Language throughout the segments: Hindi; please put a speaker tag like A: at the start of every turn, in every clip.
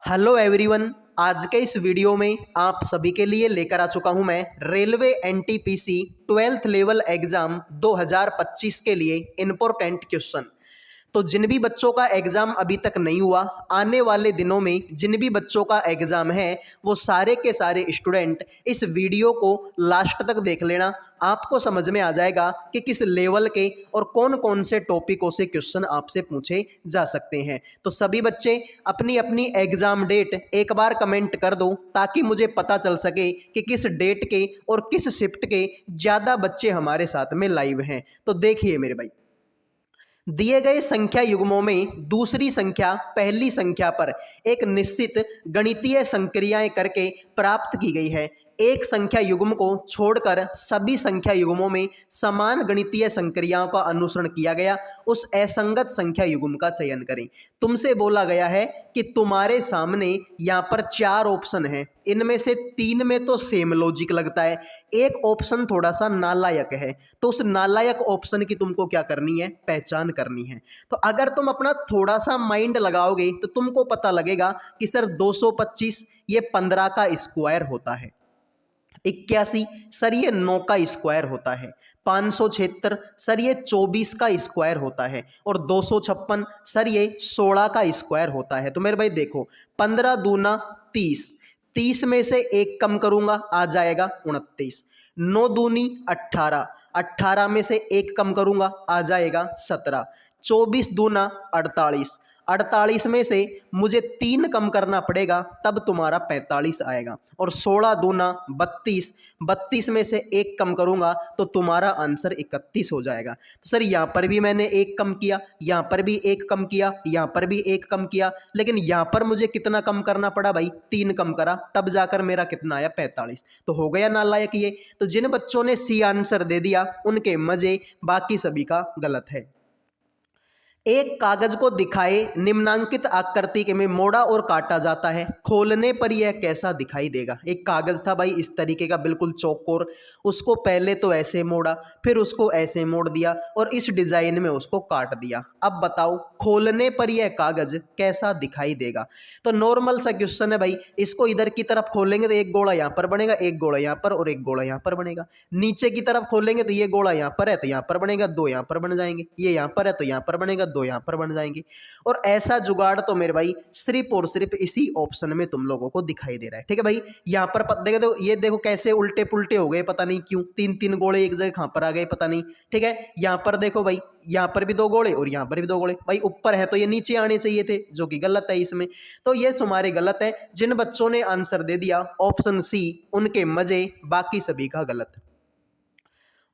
A: Hello everyone. आज के इस वीडियो में आप सभी के लिए लेकर आ चुका हूं मैं railway NTPC 12th level exam 2025 के लिए इंपॉर्टेंट क्वेश्चन। तो जिन भी बच्चों का एग्जाम अभी तक नहीं हुआ, आने वाले दिनों में जिन भी बच्चों का एग्जाम है वो सारे के सारे स्टूडेंट इस वीडियो को लास्ट तक देख लेना। आपको समझ में आ जाएगा कि किस लेवल के और कौन कौन से टॉपिकों से क्वेश्चन आपसे पूछे जा सकते हैं। तो सभी बच्चे अपनी अपनी एग्जाम डेट एक बार कमेंट कर दो ताकि मुझे पता चल सके कि किस डेट के और किस शिफ्ट के ज़्यादा बच्चे हमारे साथ में लाइव हैं। तो देखिए मेरे भाई, दिए गए संख्या युग्मों में दूसरी संख्या पहली संख्या पर एक निश्चित गणितीय संक्रियाएं करके प्राप्त की गई है। एक संख्या युग्म को छोड़कर सभी संख्या युग्मों में समान गणितीय संक्रियाओं का अनुसरण किया गया उस असंगत संख्या युग्म का चयन करें। तुमसे बोला गया है कि तुम्हारे सामने यहाँ पर 4 ऑप्शन हैं, इनमें से 3 में तो सेम लॉजिक लगता है, एक ऑप्शन थोड़ा सा नालायक है। तो उस नालायक ऑप्शन की तुमको क्या करनी है, पहचान करनी है। तो अगर तुम अपना थोड़ा सा माइंड लगाओगे तो तुमको पता लगेगा कि सर 225 ये 15 का स्क्वायर होता है, 81 सर ये 9 का स्क्वायर होता है, 576 सर ये 24 का स्क्वायर होता है और 256 सर ये 16 का स्क्वायर होता है। तो मेरे भाई देखो, 15 दूना 30, 30 में से एक कम करूंगा आ जाएगा 29, 9 दूनी 18, 18 में से एक कम करूंगा आ जाएगा 17, 24 दूना 48, 48 में से मुझे 3 कम करना पड़ेगा तब तुम्हारा 45 आएगा और 16 दूना 32, 32 में से एक कम करूंगा तो तुम्हारा आंसर 31 हो जाएगा। तो सर यहाँ पर भी मैंने एक कम किया, यहाँ पर भी एक कम किया, यहाँ पर भी एक कम किया, लेकिन यहाँ पर मुझे कितना कम करना पड़ा भाई, 3 कम करा तब जाकर मेरा कितना आया 45। तो हो गया नालायक ये। तो जिन बच्चों ने सी आंसर दे दिया उनके मजे, बाकी सभी का गलत है। एक कागज को दिखाए निम्नांकित आकृति में मोड़ा और काटा जाता है, खोलने पर यह कैसा दिखाई देगा। एक कागज था भाई इस तरीके का बिल्कुल चौकोर, उसको पहले तो ऐसे मोड़ा, फिर उसको ऐसे मोड़ दिया और इस डिजाइन में उसको काट दिया। अब बताओ खोलने पर यह कागज कैसा दिखाई देगा। तो नॉर्मल सा क्वेश्चन है भाई, इसको इधर की तरफ खोलेंगे तो एक गोला यहाँ पर बनेगा, एक गोला यहाँ पर और एक गोला यहाँ पर बनेगा। नीचे की तरफ खोलेंगे तो ये गोला यहाँ पर है तो यहाँ पर बनेगा, 2 यहाँ पर बन जाएंगे, ये यहाँ पर है तो यहाँ पर बनेगा, 2 यहाँ पर बन जाएंगे। और ऐसा जुगाड़ तो मेरे भाई सिर्फ और सिर्फ इसी ऑप्शन में तुम लोगों को दिखाई दे रहा है। ठीक है भाई, यहाँ पर देखो तो ये देखो कैसे उल्टे पुल्टे हो गए, पता नहीं क्यों 3-3 गोले एक जगह कहां पर आ गए पता नहीं। ठीक है, यहाँ पर देखो भाई, यहाँ पर भी 2 गोले और यहाँ पर भी 2 गोले, भाई ऊपर है तो ये नीचे आने चाहिए थे, जो कि गलत है इसमें। तो ये तुम्हारे गलत है। जिन बच्चों ने आंसर दे दिया ऑप्शन सी उनके मजे, बाकी सभी का गलत।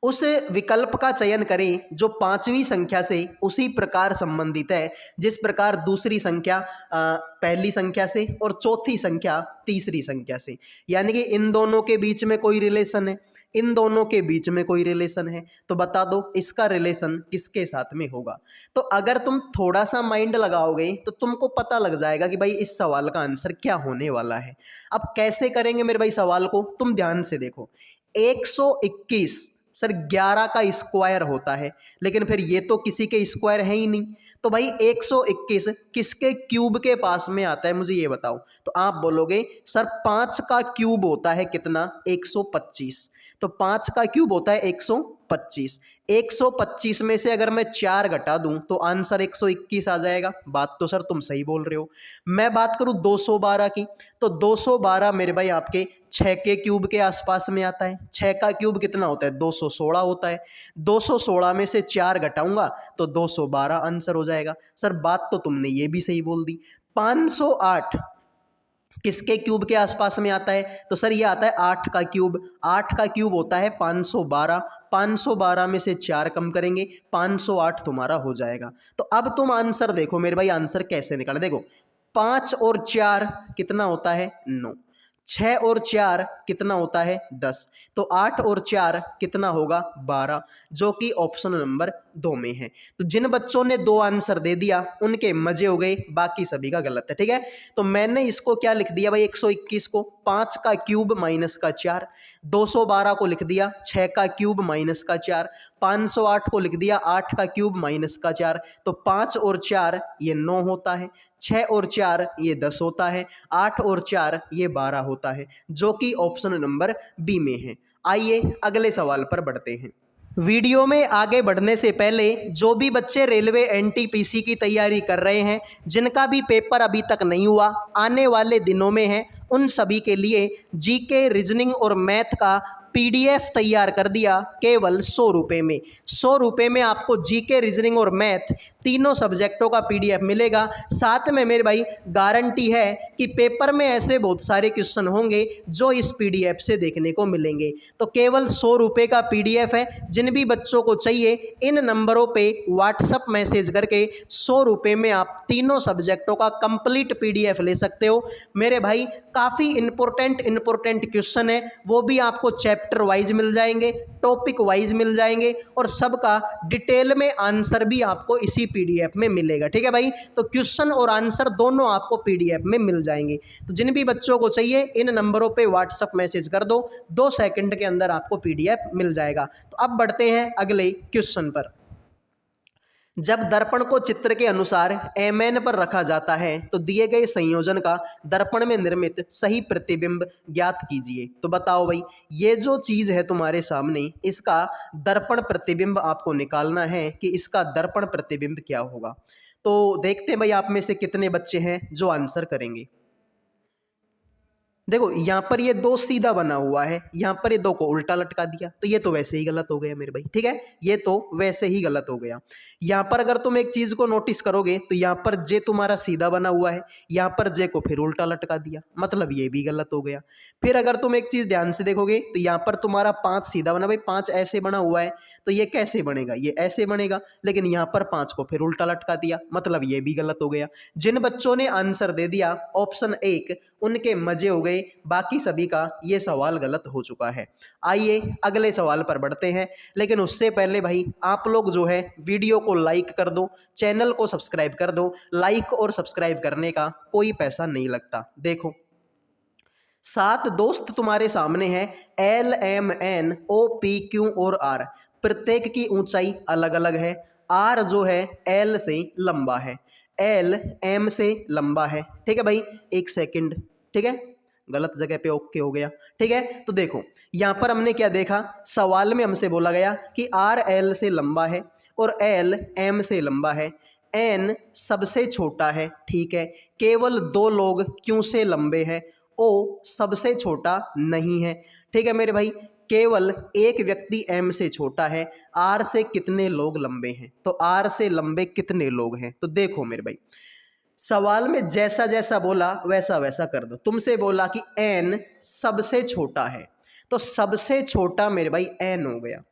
A: उस विकल्प का चयन करें जो 5वीं संख्या से उसी प्रकार संबंधित है जिस प्रकार दूसरी संख्या पहली संख्या से और चौथी संख्या तीसरी संख्या से। यानी कि इन दोनों के बीच में कोई रिलेशन है, इन दोनों के बीच में कोई रिलेशन है, तो बता दो इसका रिलेशन किसके साथ में होगा। तो अगर तुम थोड़ा सा माइंड लगाओगे तो तुमको पता लग जाएगा कि भाई इस सवाल का आंसर क्या होने वाला है। अब कैसे करेंगे मेरे भाई सवाल को, तुम ध्यान से देखो। 121 सर 11 का स्क्वायर होता है, लेकिन फिर ये तो किसी के स्क्वायर है ही नहीं। तो भाई 121 किसके क्यूब के पास में आता है मुझे ये बताओ। तो आप बोलोगे सर 5 का क्यूब होता है कितना, 125। तो 5 का क्यूब होता है 125। 125 में से अगर मैं 4 घटा दूं तो आंसर 121 आ जाएगा। बात तो सर तुम सही बोल रहे हो। मैं बात करूं 212 की, तो 212 मेरे भाई आपके 6 के क्यूब के आसपास में आता है। 6 का क्यूब कितना होता है, 216 होता है। 216 में से 4 घटाऊंगा तो 212 आंसर हो जाएगा। सर बात तो तुमने ये भी सही बोल दी। 508 किसके क्यूब के आसपास में आता है, तो सर ये आता है 8 का क्यूब। 8 का क्यूब होता है 512। 512 में से 4 कम करेंगे, 508 तुम्हारा हो जाएगा। तो अब तुम आंसर देखो मेरे भाई, आंसर कैसे निकाले। देखो 5 और 4 कितना होता है, 9। 6 और 4 कितना होता है, 10। तो 8 और 4 कितना होगा, 12, जो कि ऑप्शन नंबर 2 में है। तो जिन बच्चों ने 2 आंसर दे दिया उनके मजे हो गए, बाकी सभी का गलत है। ठीक है, तो मैंने इसको क्या लिख दिया भाई, 121 को 5 का क्यूब माइनस का 4, 212 को लिख दिया 6 का क्यूब माइनस का 4, 508 को लिख दिया 8 का क्यूब माइनस का 4। तो 5 और 4 ये 9 होता है, 6 और 4 ये 10 होता है, 8 और 4 ये 12 होता है, जो कि ऑप्शन नंबर बी में है। आइए अगले सवाल पर बढ़ते हैं। वीडियो में आगे बढ़ने से पहले जो भी बच्चे रेलवे एनटीपीसी की तैयारी कर रहे हैं, जिनका भी पेपर अभी तक नहीं हुआ, आने वाले दिनों में है, उन सभी के लिए जीके, रीजनिंग और मैथ का पीडीएफ तैयार कर दिया केवल 100 रुपये में। 100 रुपये में आपको जीके, रीजनिंग और मैथ तीनों सब्जेक्टों का पीडीएफ मिलेगा। साथ में मेरे भाई गारंटी है कि पेपर में ऐसे बहुत सारे क्वेश्चन होंगे जो इस पीडीएफ से देखने को मिलेंगे। तो केवल 100 रुपये का पीडीएफ है। जिन भी बच्चों को चाहिए इन नंबरों पे व्हाट्सअप मैसेज करके 100 रुपये में आप तीनों सब्जेक्टों का कंप्लीट पीडीएफ ले सकते हो। मेरे भाई काफ़ी इंपॉर्टेंट क्वेश्चन है, वो भी आपको चैप्टर वाइज मिल जाएंगे, टॉपिक वाइज मिल जाएंगे और सबका डिटेल में आंसर भी आपको इसी पीडीएफ में मिलेगा। ठीक है भाई, तो क्वेश्चन और आंसर दोनों आपको पीडीएफ में मिल जाएंगे। तो जिन भी बच्चों को चाहिए इन नंबरों पे व्हाट्सएप मैसेज कर दो, 2 सेकंड के अंदर आपको पीडीएफ मिल जाएगा। तो अब बढ़ते हैं अगले क्वेश्चन पर। जब दर्पण को चित्र के अनुसार mn पर रखा जाता है तो दिए गए संयोजन का दर्पण में निर्मित सही प्रतिबिंब ज्ञात कीजिए। तो बताओ भाई, ये जो चीज है तुम्हारे सामने, इसका दर्पण प्रतिबिंब आपको निकालना है कि इसका दर्पण प्रतिबिंब क्या होगा। तो देखते हैं भाई आप में से कितने बच्चे हैं जो आंसर करेंगे। देखो यहाँ पर ये 2 सीधा बना हुआ है, यहाँ पर ये 2 को उल्टा लटका दिया, तो ये तो वैसे ही गलत हो गया मेरे भाई। ठीक है, ये तो वैसे ही गलत हो गया। यहाँ पर अगर तुम एक चीज को नोटिस करोगे तो यहाँ पर जे तुम्हारा सीधा बना हुआ है, यहाँ पर जे को फिर उल्टा लटका दिया, मतलब ये भी गलत हो गया। फिर अगर तुम एक चीज ध्यान से देखोगे तो यहाँ पर तुम्हारा 5 सीधा बना, भाई 5 ऐसे बना हुआ है, तो ये कैसे बनेगा, ये ऐसे बनेगा, लेकिन यहाँ पर 5 को फिर उल्टा लटका दिया, मतलब ये भी गलत हो गया। जिन बच्चों ने आंसर दे दिया ऑप्शन 1, उनके मजे हो गए, बाकी सभी का ये सवाल गलत हो चुका है। आइए अगले सवाल पर बढ़ते हैं, लेकिन उससे पहले भाई आप लोग जो है वीडियो को लाइक कर दो, चैनल को सब्सक्राइब कर दो। लाइक और सब्सक्राइब करने का कोई पैसा नहीं लगता। देखो 7 दोस्त तुम्हारे सामने हैं, LMNOPQ और R, प्रत्येक की ऊंचाई अलग अलग है। R जो है L से लंबा है, L M से लंबा है। ठीक है भाई, एक सेकंड, ठीक है, गलत जगह पे ओके हो गया। ठीक है, तो देखो यहाँ पर हमने क्या देखा, सवाल में हमसे बोला गया कि R L से लंबा है और L M से लंबा है, N सबसे छोटा है। ठीक है, केवल 2 लोग Q से लंबे हैं, O सबसे छोटा नहीं है। ठीक है मेरे भाई, केवल एक व्यक्ति M से छोटा है। R से कितने लोग लंबे हैं, तो R से लंबे कितने लोग हैं। तो देखो मेरे भाई, सवाल में जैसा जैसा बोला वैसा वैसा कर दो। तुमसे बोला कि N सबसे छोटा है, तो सबसे छोटा मेरे भाई N हो गया।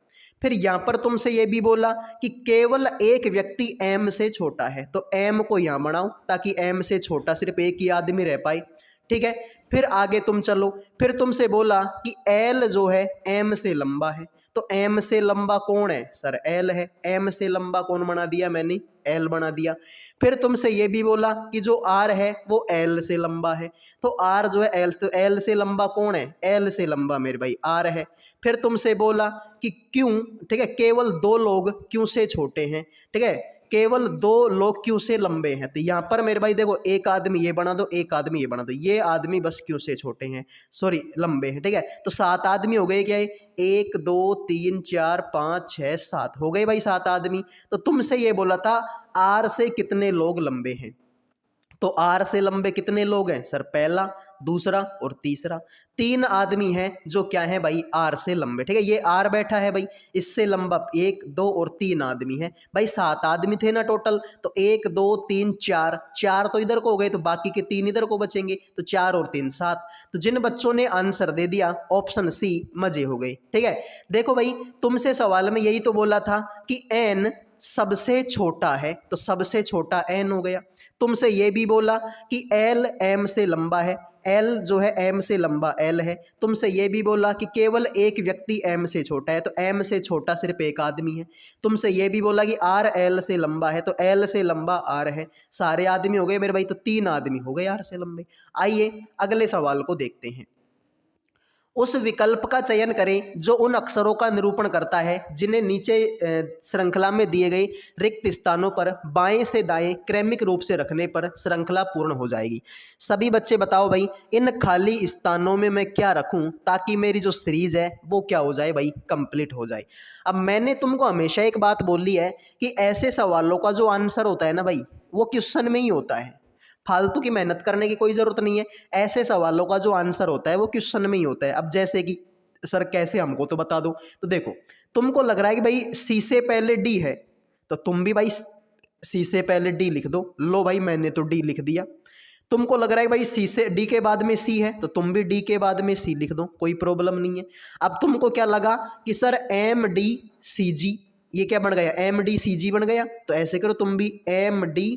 A: फिर यहाँ पर तुमसे ये भी बोला कि केवल एक व्यक्ति M से छोटा है, तो M को यहाँ बढ़ाओ ताकि M से छोटा सिर्फ एक ही आदमी रह पाए। ठीक है, फिर आगे तुम चलो, फिर तुमसे बोला कि L जो है M से लंबा है, तो M से लंबा कौन है सर, L है। M से लंबा कौन बना दिया मैंने, L बना दिया। फिर तुमसे ये भी बोला कि जो R है वो L से लंबा है, तो R जो है L, तो L से लंबा कौन है, L से लंबा मेरे भाई R है। फिर तुमसे बोला कि क्यों, ठीक है, केवल 2 लोग क्यों से छोटे हैं। ठीक है, केवल 2 लोग क्यों से लंबे हैं, तो यहाँ पर मेरे भाई देखो एक आदमी ये बना दो, एक आदमी ये बना दो, ये आदमी बस क्यों से छोटे हैं, सॉरी लंबे हैं। ठीक है, तो 7 आदमी हो गए क्या है, 1 2 3 4 5 6 7 हो गए भाई 7 आदमी। तो तुमसे ये बोला था R से कितने लोग लंबे हैं, तो R से लंबे कितने लोग हैं सर, पहला, दूसरा और तीसरा। 3 आदमी हैं जो क्या है भाई R से लंबे। ठीक है, ये R बैठा है भाई, इससे लंबा 1 2 और 3 आदमी हैं भाई, 7 आदमी थे ना टोटल, तो 1 2 3 4, 4 तो इधर को हो गए, तो बाकी के 3 इधर को बचेंगे, तो 4 और 3 7। तो जिन बच्चों ने आंसर दे दिया ऑप्शन सी, मजे हो गए। ठीक है, देखो भाई तुमसे सवाल में यही तो बोला था कि N सबसे छोटा है, तो सबसे छोटा N हो गया। तुमसे ये भी बोला कि L M से लंबा है, L जो है M से लंबा L है। तुमसे ये भी बोला कि केवल एक व्यक्ति M से छोटा है, तो M से छोटा सिर्फ एक आदमी है। तुमसे ये भी बोला कि R L से लंबा है, तो L से लंबा R है। सारे आदमी हो गए मेरे भाई, तो 3 आदमी हो गए R से लंबे। आइए अगले सवाल को देखते हैं। उस विकल्प का चयन करें जो उन अक्षरों का निरूपण करता है जिन्हें नीचे श्रृंखला में दिए गए रिक्त स्थानों पर बाएं से दाएं क्रमिक रूप से रखने पर श्रृंखला पूर्ण हो जाएगी। सभी बच्चे बताओ भाई, इन खाली स्थानों में मैं क्या रखूं ताकि मेरी जो सीरीज है वो क्या हो जाए भाई, कंप्लीट हो जाए। अब मैंने तुमको हमेशा एक बात बोली है कि ऐसे सवालों का जो आंसर होता है ना भाई, वो क्वेश्चन में ही होता है, फालतू की मेहनत करने की कोई ज़रूरत नहीं है। ऐसे सवालों का जो आंसर होता है वो क्वेश्चन में ही होता है। अब जैसे कि सर कैसे, हमको तो बता दो। तो देखो, तुमको लग रहा है कि भाई सी से पहले डी है, तो तुम भी भाई सी से पहले डी लिख दो। लो भाई, मैंने तो डी लिख दिया। तुमको लग रहा है भाई सी से डी के बाद में सी है, तो तुम भी डी के बाद में सी लिख दो, कोई प्रॉब्लम नहीं है। अब तुमको क्या लगा कि सर एम डी सी जी, ये क्या बन गया, एम डी सी जी बन गया, तो ऐसे करो तुम भी एम डी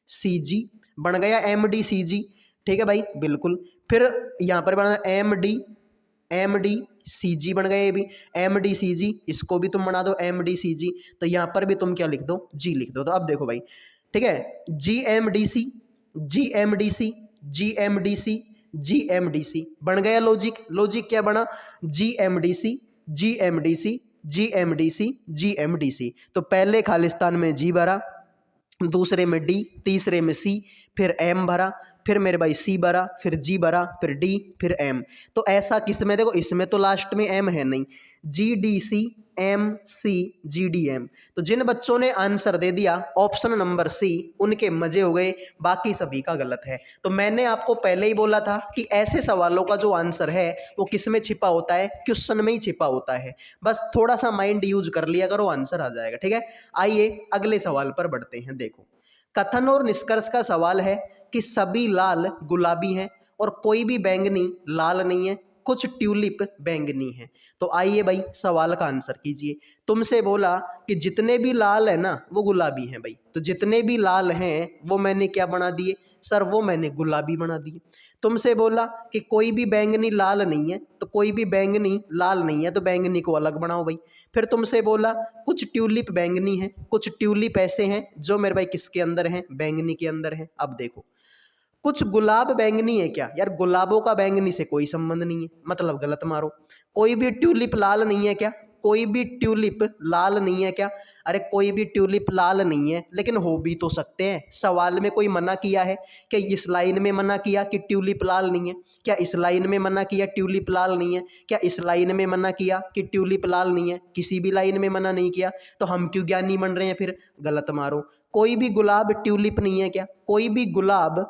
A: सी जी बन गया, एम डी सी जी। ठीक है भाई, बिल्कुल। फिर यहाँ पर बना एम डी सी जी बन गया, ये भी एम डी सी जी, इसको भी तुम बना दो एम डी सी जी। तो यहाँ पर भी तुम क्या लिख दो, जी लिख दो। तो अब देखो भाई, ठीक है, G M D C, G M D C, G M D C, G M D C बन गया। लॉजिक, लॉजिक क्या बना, G M D C, G M D C, G M D C, G M D C. तो पहले खालिस्तान में जी भरा, दूसरे में डी, तीसरे में सी, फिर एम भरा, फिर मेरे भाई सी भरा, फिर जी भरा, फिर डी, फिर एम। तो ऐसा किसमें, देखो इसमें तो लास्ट में एम है नहीं, G D C M C G D M. तो जिन बच्चों ने आंसर दे दिया ऑप्शन नंबर सी, उनके मजे हो गए, बाकी सभी का गलत है। तो मैंने आपको पहले ही बोला था कि ऐसे सवालों का जो आंसर है वो किस में छिपा होता है, क्वेश्चन में ही छिपा होता है। बस थोड़ा सा माइंड यूज कर लिया करो, आंसर आ जाएगा। ठीक है, आइए अगले सवाल पर बढ़ते हैं। देखो, कथन और निष्कर्ष का सवाल है कि सभी लाल गुलाबी हैं और कोई भी बैंगनी लाल नहीं है, कुछ ट्यूलिप बैंगनी है। तो आइए भाई सवाल का आंसर कीजिए। तुमसे बोला कि जितने भी लाल है ना वो गुलाबी हैं भाई, तो जितने भी लाल हैं वो मैंने क्या बना दिए सर, वो मैंने गुलाबी बना दिए। तुमसे बोला कि कोई भी बैंगनी लाल नहीं है, तो कोई भी बैंगनी लाल नहीं है, तो बैंगनी को अलग बनाओ भाई। फिर तुमसे बोला कुछ ट्यूलिप बैंगनी है, कुछ ट्यूलिप ऐसे हैं जो मेरे भाई किसके अंदर हैं, बैंगनी के अंदर हैं। अब देखो, कुछ गुलाब बैंगनी है क्या, यार गुलाबों का बैंगनी से कोई संबंध नहीं है, मतलब गलत मारो। कोई भी ट्यूलिप लाल नहीं है क्या, कोई भी ट्यूलिप लाल नहीं है क्या, अरे कोई भी ट्यूलिप लाल नहीं है, लेकिन हो भी तो सकते हैं। सवाल में कोई मना किया है कि इस लाइन में मना किया कि ट्यूलिप लाल नहीं है, क्या इस लाइन में मना किया ट्यूलिप लाल नहीं है, क्या इस लाइन में मना किया कि ट्यूलिप लाल नहीं है, किसी भी लाइन में मना नहीं किया, तो हम क्यों ज्ञानी बन रहे हैं फिर, गलत मारो। कोई भी गुलाब ट्यूलिप नहीं है क्या, कोई भी गुलाब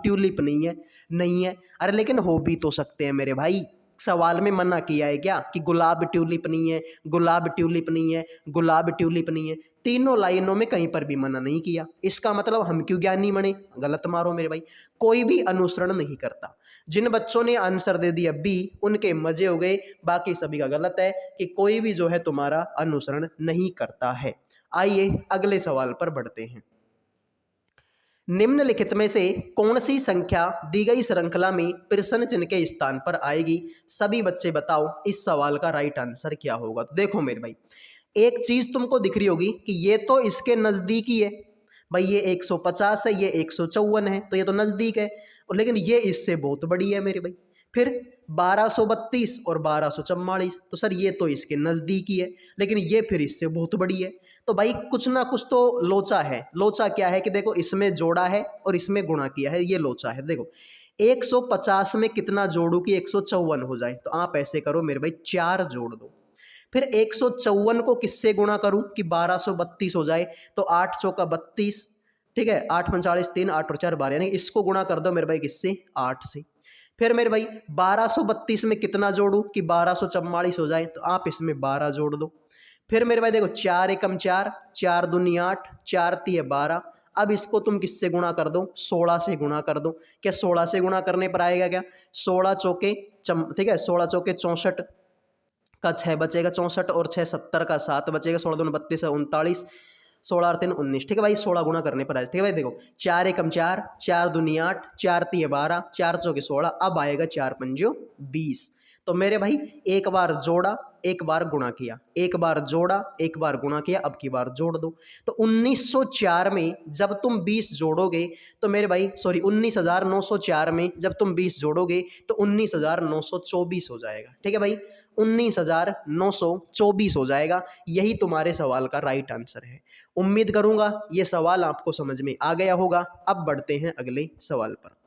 A: ट्यूलिप नहीं है, नहीं है, अरे लेकिन हो भी तो सकते हैं मेरे भाई। सवाल में मना किया है क्या कि गुलाब ट्यूलिप नहीं है, गुलाब ट्यूलिप नहीं है, गुलाब ट्यूलिप नहीं है, तीनों लाइनों में कहीं पर भी मना नहीं किया। इसका मतलब हम क्यों ज्ञानी बने, गलत मारो मेरे भाई। कोई भी अनुसरण नहीं करता। जिन बच्चों ने आंसर दे दिया बी, उनके मजे हो गए, बाकी सभी का गलत है कि कोई भी जो है तुम्हारा अनुसरण नहीं करता है। आइए अगले सवाल पर बढ़ते हैं। निम्नलिखित में से कौन सी संख्या दी गई श्रृंखला में प्रश्न चिन्ह के स्थान पर आएगी, सभी बच्चे बताओ इस सवाल का राइट आंसर क्या होगा। तो देखो मेरे भाई, एक चीज तुमको दिख रही होगी कि ये तो इसके नजदीक ही है भाई, ये 150 है, ये 154 है, तो ये तो नजदीक है, और लेकिन ये इससे बहुत बड़ी है मेरे भाई। फिर 1232 और 1244, तो सर ये तो इसके नजदीक ही है, लेकिन ये फिर इससे बहुत बड़ी है। तो भाई कुछ ना कुछ तो लोचा है। लोचा क्या है कि देखो, इसमें जोड़ा है और इसमें गुणा किया है, ये लोचा है। देखो 150 में कितना जोड़ू कि 154 हो जाए, तो आप ऐसे करो मेरे भाई, 4 जोड़ दो। फिर 154 को किससे गुणा करूं कि 1232 हो जाए, तो 8 चौका 32, ठीक है, 8 45 3 8 और 4 12, यानी इसको गुणा कर दो मेरे भाई किससे, 8 से। फिर मेरे भाई 1232 में कितना जोड़ू कि 1244 हो जाए, तो आप इसमें 12 जोड़ दो। फिर मेरे भाई देखो 4 एकम 4, 4 दूनी 8, 4 तिये 12। अब इसको तुम किससे गुणा कर दो, 16 से गुणा कर दो। क्या 16 से गुणा करने पर आएगा क्या, 16 चौके ठीक है, 16 चौके 64 का 6 बचेगा 64, और 6 70 का 7 बचेगा, 16 दूनी 32 है 39, 16 और 3 19। ठीक है भाई, 16 गुणा करने पर आए। ठीक है भाई, देखो 4 एकम 4, 4 दूनी 8, 4 तिये 12, 4 चौके 16, अब आएगा 4 पंजो 20। तो मेरे भाई एक बार जोड़ा, एक बार गुणा किया, एक बार जोड़ा, एक बार गुणा किया, अब की बार जोड़ दो। तो 1904 में जब तुम 20 जोड़ोगे तो मेरे भाई सॉरी 19,904 में जब तुम 20 जोड़ोगे तो 19,924 हो जाएगा। ठीक है भाई, 19,924 हो जाएगा। यही तुम्हारे सवाल का राइट आंसर है। उम्मीद करूंगा ये सवाल आपको समझ में आ गया होगा। अब बढ़ते हैं अगले सवाल पर।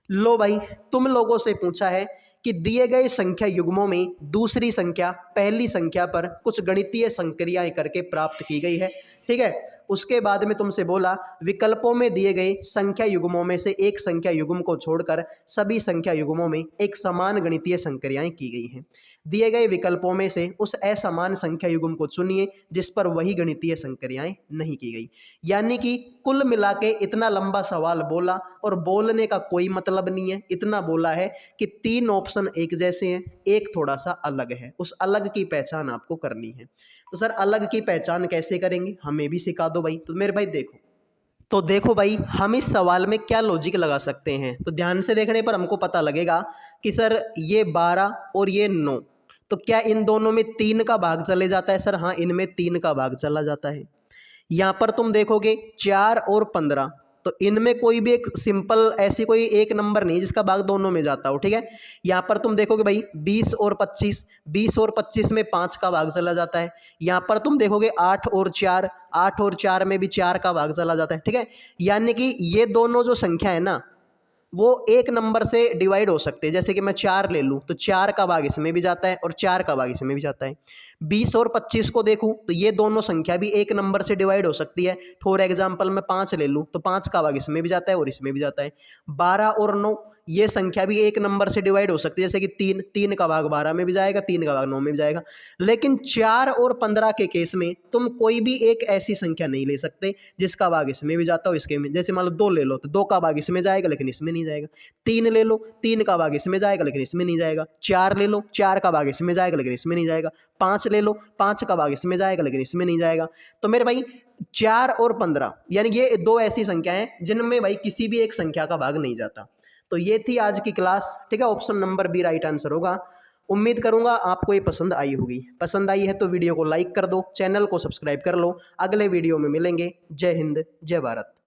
A: लो भाई, तुम लोगों से पूछा है कि दिए गए संख्या युग्मों में दूसरी संख्या पहली संख्या पर कुछ गणितीय संक्रियाएं करके प्राप्त की गई है। ठीक है, उसके बाद में तुमसे बोला विकल्पों में दिए गए संख्या युग्मों में से एक संख्या युग्म को छोड़कर सभी संख्या युग्मों में एक समान गणितीय संक्रियाएं की गई हैं। दिए गए विकल्पों में से उस असमान संख्या युग्म को चुनिए जिस पर वही गणितीय संक्रियाएं नहीं की गई। यानी कि कुल मिला के इतना लंबा सवाल बोला और बोलने का कोई मतलब नहीं है। इतना बोला है कि 3 ऑप्शन एक जैसे हैं, एक थोड़ा सा अलग है, उस अलग की पहचान आपको करनी है। तो सर अलग की पहचान कैसे करेंगे, हमें भी सिखा दो भाई। तो मेरे भाई देखो भाई, हम इस सवाल में क्या लॉजिक लगा सकते हैं। तो ध्यान से देखने पर हमको पता लगेगा कि सर ये 12 और ये 9, तो क्या इन दोनों में 3 का भाग चले जाता है। सर हाँ, इनमें 3 का भाग चला जाता है। यहाँ पर तुम देखोगे 4 और 15, तो इनमें कोई भी एक सिंपल ऐसी कोई एक नंबर नहीं जिसका भाग दोनों में जाता हो। ठीक है, यहाँ पर तुम देखोगे भाई 20 और 25, 20 और 25 में 5 का भाग चला जाता है। यहाँ पर तुम देखोगे 8 और 4, 8 और 4 में भी 4 का भाग चला जाता है। ठीक है, यानी कि ये दोनों जो संख्या है ना वो एक नंबर से डिवाइड हो सकते हैं। जैसे कि मैं 4 ले लूँ तो 4 का भाग इसमें भी जाता है और 4 का भाग इसमें भी जाता है। 20 और 25 को देखूं तो ये दोनों संख्या भी एक नंबर से डिवाइड हो सकती है। फॉर एग्जांपल मैं 5 ले लूं तो 5 का भाग इसमें भी जाता है और इसमें भी जाता है। 12 और 9 ये संख्या भी एक नंबर से डिवाइड हो सकती है। जैसे कि 3 का भाग 12 में भी जाएगा, 3 का भाग 9 में भी जाएगा। लेकिन 4 और 15 के केस में तुम कोई भी एक ऐसी संख्या नहीं ले सकते जिसका भाग इसमें भी जाता हो इसके में। जैसे मान लो 2 ले लो तो 2 का भाग इसमें जाएगा लेकिन इसमें नहीं जाएगा। 3 ले लो, 3 का भाग इसमें जाएगा लेकिन इसमें नहीं जाएगा। 4 ले लो, 4 का भाग इसमें जाएगा लेकिन इसमें नहीं जाएगा। 5 ले लो, 5 का भाग इसमें जाएगा लेकिन इसमें नहीं जाएगा। तो मेरे भाई 4 और 15 यानी ये 2 ऐसी संख्या हैं जिनमें भाई किसी भी एक संख्या का भाग नहीं जाता। तो ये थी आज की क्लास। ठीक है, option number B right answer होगा। उम्मीद करूंगा आपको ये पसंद आई होगी। पसंद आई है तो वीडियो को लाइक कर दो, चैनल को सब्सक्राइब कर लो। अगले वीडियो में मिलेंगे। जय हिंद, जय भारत।